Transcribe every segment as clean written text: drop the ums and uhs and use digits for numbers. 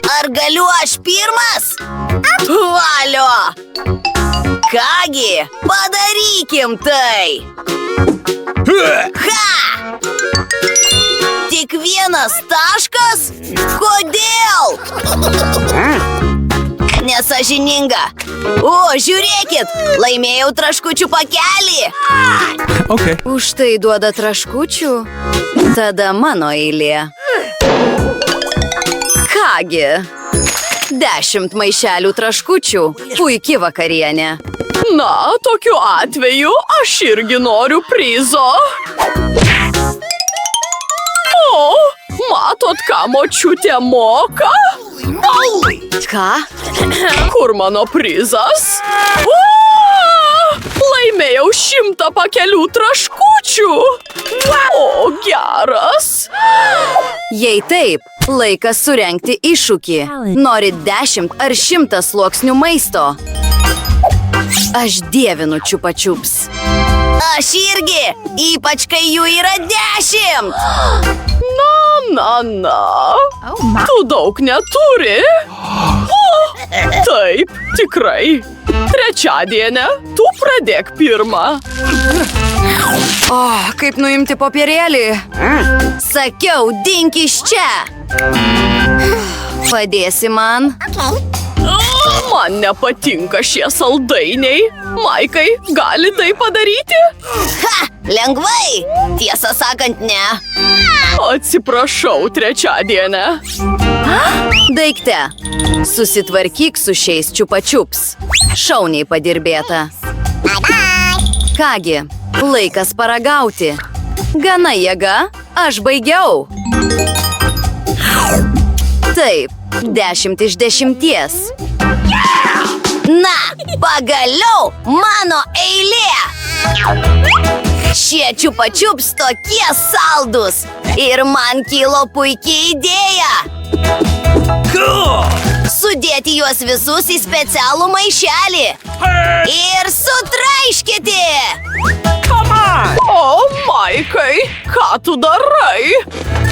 Ar galiu aš pirmas? Valio! Kągi, padarykim tai! Ha! Tik vienas taškas? Kodėl? Nesąžininga. O, žiūrėkit, laimėjau traškučių pakelį. Okay. Už tai duoda traškučių? Tada mano eilė. Kągi, 10 maišelių traškučių. Puiki vakarienė. Na, tokiu atveju aš irgi noriu prizo. O, matot, ką močiutė moka? Ką? Kur mano prizas? O, laimėjau 100 pakelių traškučių. O, geras. Jei taip, laikas surengti iššūkį. Norit 10 ar 100 sluoksnių maisto? Aš dievinu čiupa-čiups. Aš irgi, ypač kai jų yra 10. Na. Tu daug neturi? O, taip, tikrai. Trečiadienį tu pradėk pirmą. O, kaip nuimti popierėlį? Sakiau, dink iš čia. Padėsi man? Man nepatinka šie saldainiai. Maikai, gali tai padaryti? Ha, lengvai. Tiesą sakant, ne. Atsiprašau, trečiadienį. Daikte, susitvarkyk su šiais čiupa-čiups. Šauniai padirbėta. Kągi, laikas paragauti. Gana jėga, aš baigiau. Taip, 10 iš 10. Na, pagaliau mano eilė. Šie čiupa-čiups tokie saldus. Ir man kilo puikia idėja. Sudėti juos visus į specialų maišelį. Ir sutraiškyti. O, Maikai, ką tu darai?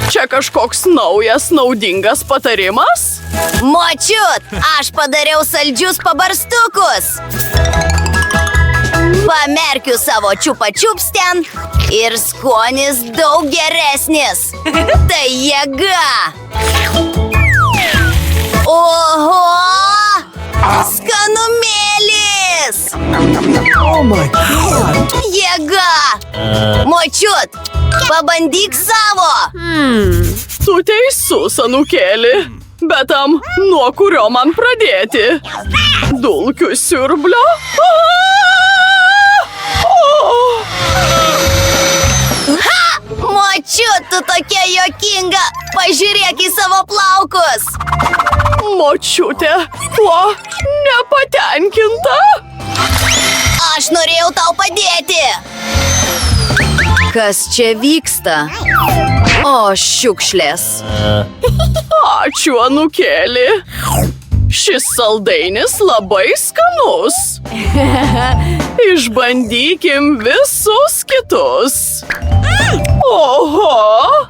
Čia kažkoks naujas naudingas patarimas? Močiut, aš padariau saldžius pabarstukus. Pamerkiu savo čiupa-čiups ten ir skonis daug geresnis. Tai jėga. Oho! Skanumėlis! Oh my God. Jėga! Močiut, pabandyk savo! Tu teisus, anūkėli. Bet nuo kurio man pradėti? Dulkių siurblio? Ha! Močiut, tu tokia juokinga! Pažiūrėk į savo plaukus! Močiutė, tuo nepatenkinta? Aš norėjau tau padėti! Kas čia vyksta? O, šiukšlės. Ačiū, anūkėli. Šis saldainis labai skanus. Išbandykim visus kitus. Oho!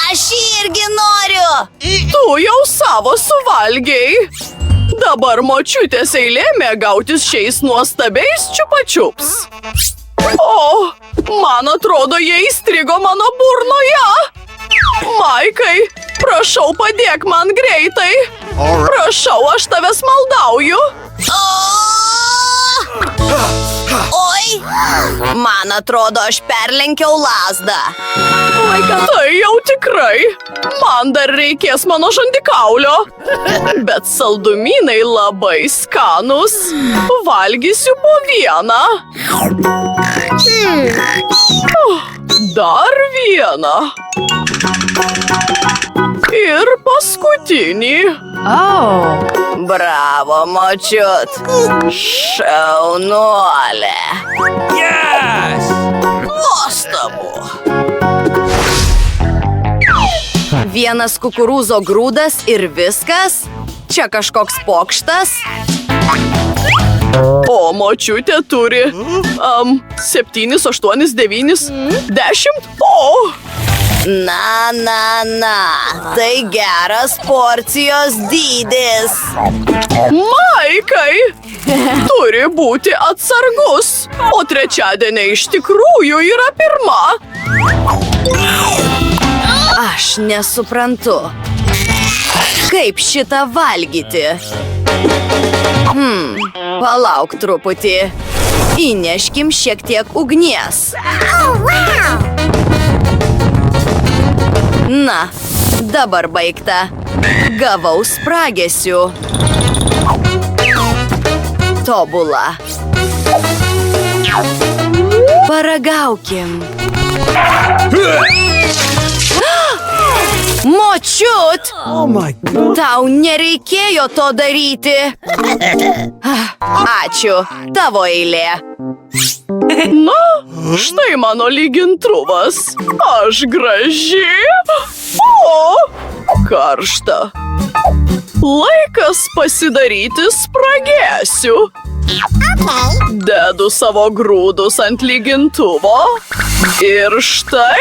Aš irgi noriu! Tu jau savo suvalgiai. Dabar močiutės eilė mėgautis šiais nuostabiais čiupa-čiups. O, man atrodo, jie įstrigo mano burnoje. Maikai, prašau, padėk man greitai. Prašau, aš tavęs maldauju. Oi! Man atrodo, aš perlenkiau lazdą. Tai jau tikrai. Man dar reikės mano žandikaulio. Bet saldumynai labai skanus. Valgysiu po vieną. Dar vieną. Ir paskutinį. Bravo, močiut. Šaunuolė. Yes! Nuostabu. Vienas kukurūzo grūdas ir viskas? Čia kažkoks pokštas? O močiutė turi 7, 8, 9, 10. O! Na, tai geras porcijos dydis. Maikai, turi būti atsargus, o trečiadienį iš tikrųjų yra pirma. Aš nesuprantu. Kaip šitą valgyti? Palauk truputį. Įneškim šiek tiek ugnies. Na, dabar baigta. Gavau spragėsių. Tobula. Paragaukim. Močiut! Oh my God. Tau nereikėjo to daryti. Ačiū, tavo eilė. Na, štai mano lygintuvas. Aš graži. O, karšta. Laikas pasidaryti spragėsių. Dedu savo grūdus ant lygintuvo. Ir štai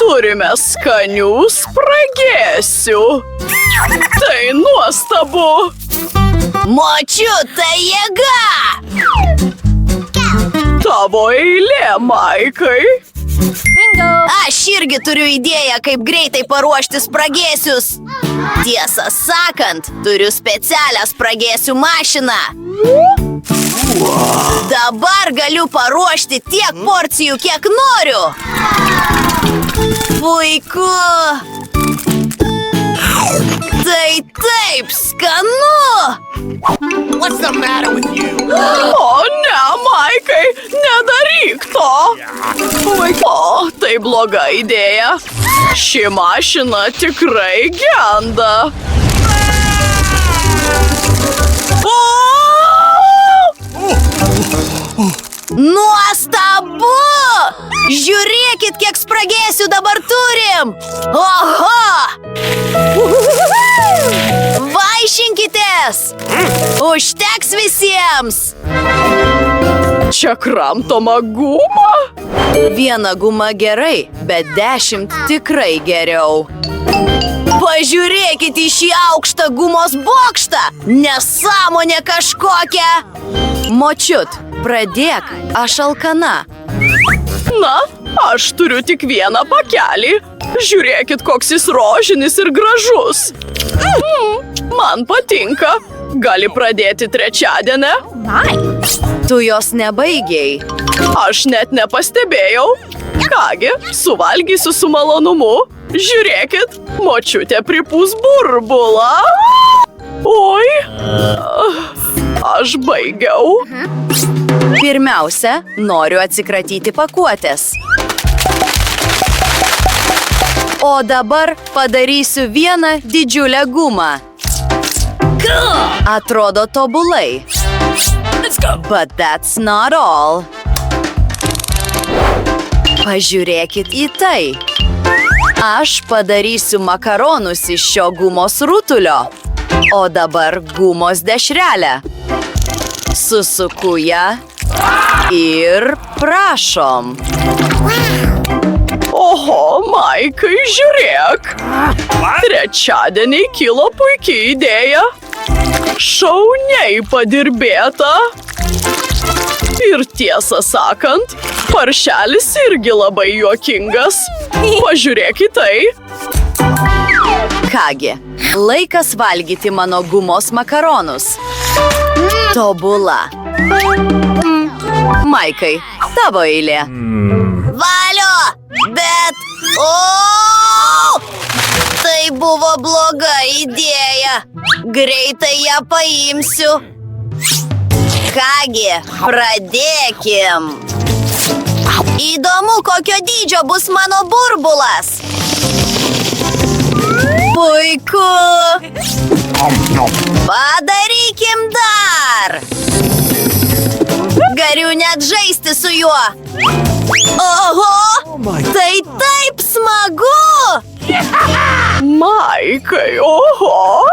turime skanių spragėsių. Tai nuostabu. Močiut, tai jėga! Tavo eilė, Maikai. Aš irgi turiu idėją, kaip greitai paruošti spragėsius. Tiesą sakant, turiu specialią spragėsių mašiną. Dabar galiu paruošti tiek porcijų, kiek noriu. Puiku! Tai taip skanu! O, ne, Maikai, nedaryk to. O, tai bloga idėja. Ši mašina tikrai genda. O! Nuostabu! Žiūrėkit, kiek spragėsių dabar turim! Oho! Vaišinkitės! Užteks visiems! Čia kramtoma guma? Viena guma gerai, bet 10 tikrai geriau. Pažiūrėkit į šį aukštą gumos bokštą! Nesąmonė kažkokia! Močiut, pradėk, aš alkana. Na, aš turiu tik vieną pakelį. Žiūrėkit, koks jis rožinis ir gražus. Man patinka. Gali pradėti trečiadienį? Tu jos nebaigiai. Aš net nepastebėjau. Kągi, suvalgysiu su malonumu. Žiūrėkit, močiutė pripūs burbulą. Oi, aš baigiau. Pirmiausia, noriu atsikratyti pakuotės. O dabar padarysiu vieną didžiulę gumą. Atrodo tobulai. But that's not all. Pažiūrėkit į tai. Aš padarysiu makaronus iš šio gumos rutulio. O dabar gumos dešrelę. Susuku ją ir prašom. Oho, Maikai, žiūrėk. Trečiadienį kilo puikiai idėja. Šauniai padirbėta. Ir tiesą sakant, paršelis irgi labai juokingas. Pažiūrėk į tai. Kągi, laikas valgyti mano gumos makaronus. Tobula. Maikai, tavo eilė. Valio! Bet... O! Tai buvo bloga idėja. Greitai ją paimsiu. Kągi, pradėkim. Įdomu, kokio dydžio bus mano burbulas. Puiku. Padarykim dar. Galiu net žaisti su juo. Oho! Tai taip smagu! Maikai, oho!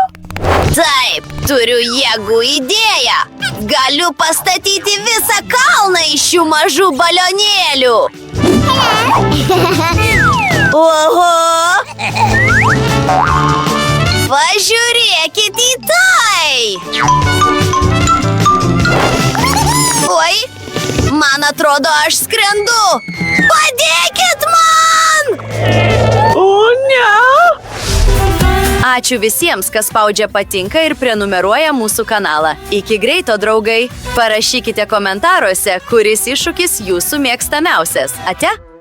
Taip, turiu jėgų idėją. Galiu pastatyti visą kalną iš šių mažų balionėlių. Oho! Pažiūrėkit į tai! Oi, man atrodo, aš skrendu. Padėkit man! O ne! Ačiū visiems, kas spaudžia patinka ir prenumeruoja mūsų kanalą. Iki greito, draugai! Parašykite komentaruose, kuris iššūkis jūsų mėgstamiausias. Ate?